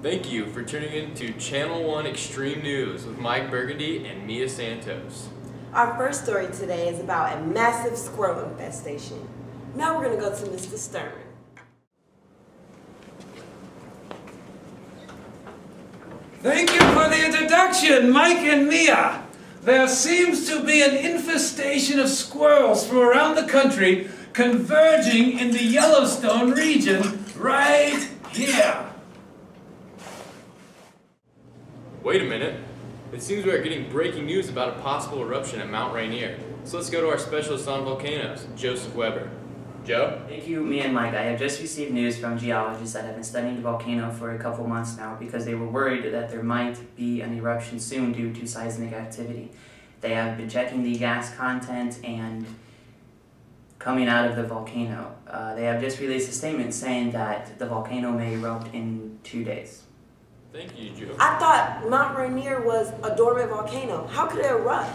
Thank you for tuning in to Channel 1 Extreme News with Mike Burgundy and Mia Santos. Our first story today is about a massive squirrel infestation. Now we're going to go to Mr. Stern. Thank you for the introduction, Mike and Mia. There seems to be an infestation of squirrels from around the country converging in the Yellowstone region right here. Wait a minute. It seems we are getting breaking news about a possible eruption at Mount Rainier. So let's go to our specialist on volcanoes, Joseph Weber. Joe? Thank you, Mia and Mike. I have just received news from geologists that have been studying the volcano for a couple months now because they were worried that there might be an eruption soon due to seismic activity. They have been checking the gas content and coming out of the volcano. They have just released a statement saying that the volcano may erupt in 2 days. Thank you, Joe. I thought Mount Rainier was a dormant volcano. How could it erupt?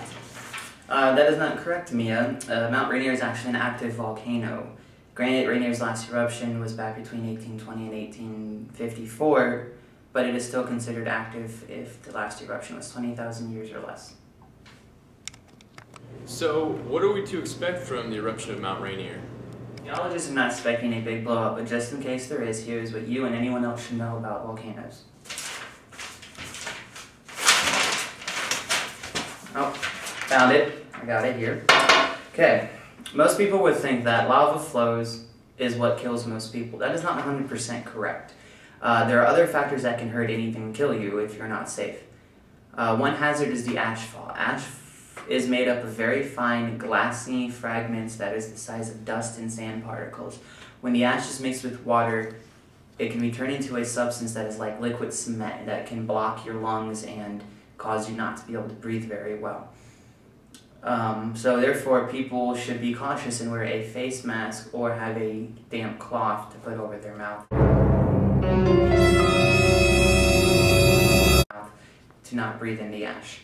That is not correct, Mia. Mount Rainier is actually an active volcano. Granted, Rainier's last eruption was back between 1820 and 1854, but it is still considered active if the last eruption was 20,000 years or less. So, what are we to expect from the eruption of Mount Rainier? Geologists are not expecting a big blow-up, but just in case there is, here's what you and anyone else should know about volcanoes. Oh, found it. I got it here. Okay. Most people would think that lava flows is what kills most people. That is not 100% correct. There are other factors that can hurt anything and kill you if you're not safe. One hazard is the ash fall. Ash is made up of very fine, glassy fragments that is the size of dust and sand particles. When the ash is mixed with water, it can be turned into a substance that is like liquid cement that can block your lungs and cause you not to be able to breathe very well. So therefore, people should be cautious and wear a face mask or have a damp cloth to put over their mouth to not breathe in the ash.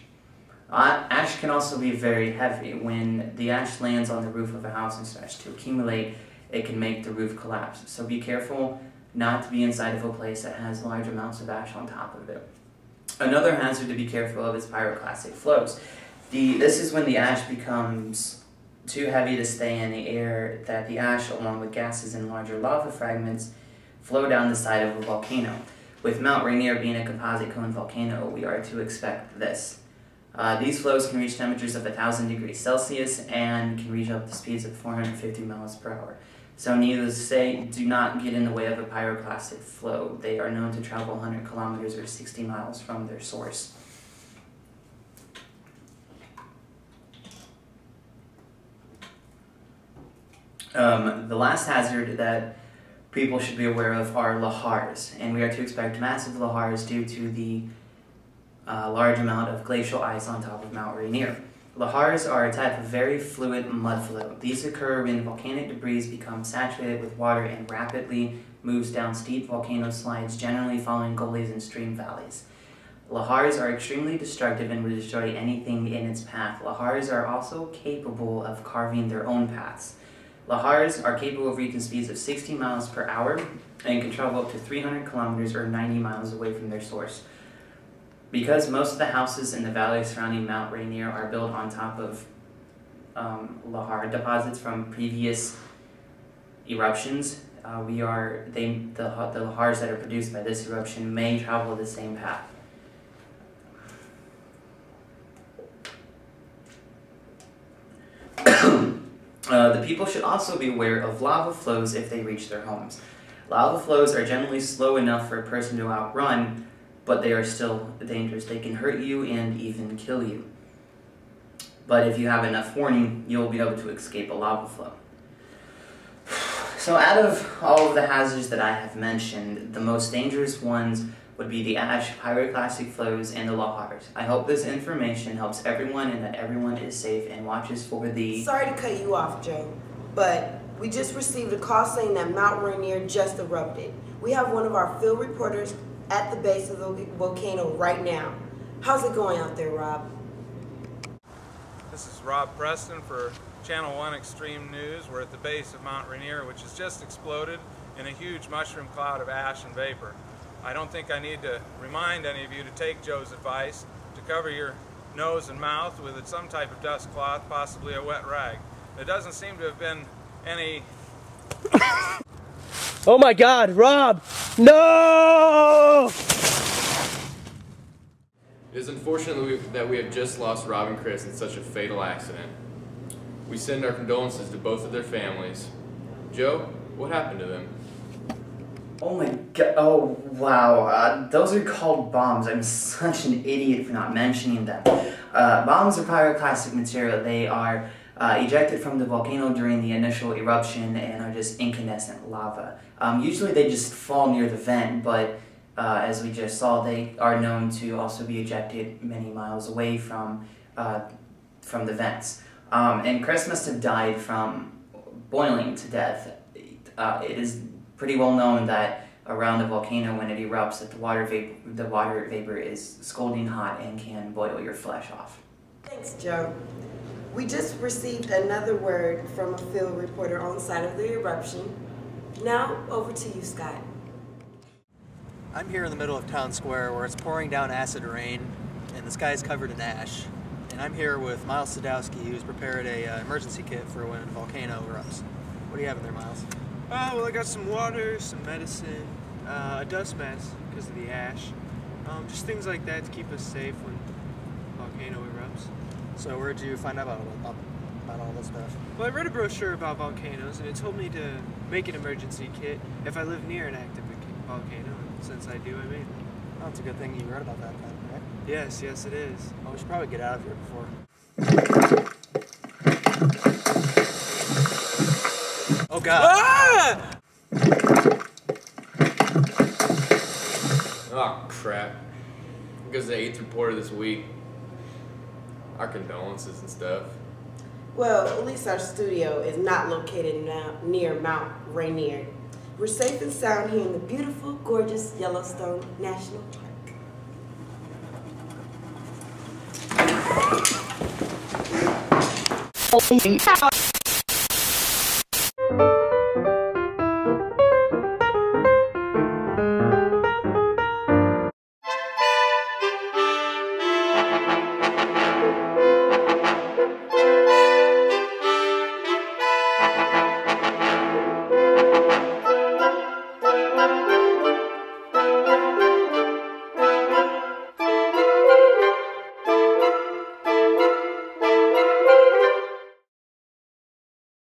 Ash can also be very heavy. When the ash lands on the roof of a house and starts to accumulate, it can make the roof collapse. So be careful not to be inside of a place that has large amounts of ash on top of it. Another hazard to be careful of is pyroclastic flows. This is when the ash becomes too heavy to stay in the air, that the ash, along with gases and larger lava fragments, flow down the side of a volcano. With Mount Rainier being a composite cone volcano, we are to expect this. These flows can reach temperatures of 1,000 degrees Celsius and can reach up to speeds of 450 miles per hour. So needless to say, do not get in the way of a pyroclastic flow. They are known to travel 100 kilometers or 60 miles from their source. The last hazard that people should be aware of are lahars, and we are to expect massive lahars due to the large amount of glacial ice on top of Mount Rainier. Lahars are a type of very fluid mud flow. These occur when volcanic debris becomes saturated with water and rapidly moves down steep volcano slides, generally following gullies and stream valleys. Lahars are extremely destructive and will destroy anything in its path. Lahars are also capable of carving their own paths. Lahars are capable of reaching speeds of 60 miles per hour and can travel up to 300 kilometers or 90 miles away from their source. Because most of the houses in the valley surrounding Mount Rainier are built on top of lahar deposits from previous eruptions, the lahars that are produced by this eruption may travel the same path. The people should also be aware of lava flows if they reach their homes. Lava flows are generally slow enough for a person to outrun, but they are still dangerous. They can hurt you and even kill you. But if you have enough warning, you'll be able to escape a lava flow. So out of all of the hazards that I have mentioned, the most dangerous ones would be the ash, pyroclastic flows, and the lahars. I hope this information helps everyone and that everyone is safe and watches for the... Sorry to cut you off, Joe, but we just received a call saying that Mount Rainier just erupted. We have one of our field reporters at the base of the volcano right now. How's it going out there, Rob? This is Rob Preston for Channel 1 Extreme News. We're at the base of Mount Rainier, which has just exploded in a huge mushroom cloud of ash and vapor. I don't think I need to remind any of you to take Joe's advice to cover your nose and mouth with some type of dust cloth, possibly a wet rag. There doesn't seem to have been any... Oh my God, Rob! No! It is unfortunate that we have just lost Rob and Chris in such a fatal accident. We send our condolences to both of their families. Joe, what happened to them? Oh my God, oh wow, those are called bombs. I'm such an idiot for not mentioning them. Bombs are pyroclastic material. They are ejected from the volcano during the initial eruption and are just incandescent lava. Usually they just fall near the vent, but as we just saw, they are known to also be ejected many miles away from the vents. And Chris must have died from boiling to death. It is pretty well known that around the volcano, when it erupts, that the water vapor is scalding hot and can boil your flesh off. Thanks, Joe. We just received another word from a field reporter on site of the eruption. Now, over to you, Scott. I'm here in the middle of town square where it's pouring down acid rain and the sky is covered in ash. And I'm here with Miles Sadowski, who's prepared a emergency kit for when a volcano erupts. What do you have in there, Miles? Well, I got some water, some medicine, a dust mask because of the ash. Just things like that to keep us safe when a volcano erupts. So where'd you find out about all this stuff? Well, I read a brochure about volcanoes and it told me to make an emergency kit if I live near an active volcano. And since I do, I made it. Oh, it's a good thing you read about that, right? Yes, yes it is. Well, we should probably get out of here before. Oh God! Ah! Oh crap. Because the 8th reporter this week. Our condolences and stuff. Well, at least our studio is not located near Mount Rainier. We're safe and sound here in the beautiful, gorgeous Yellowstone National Park.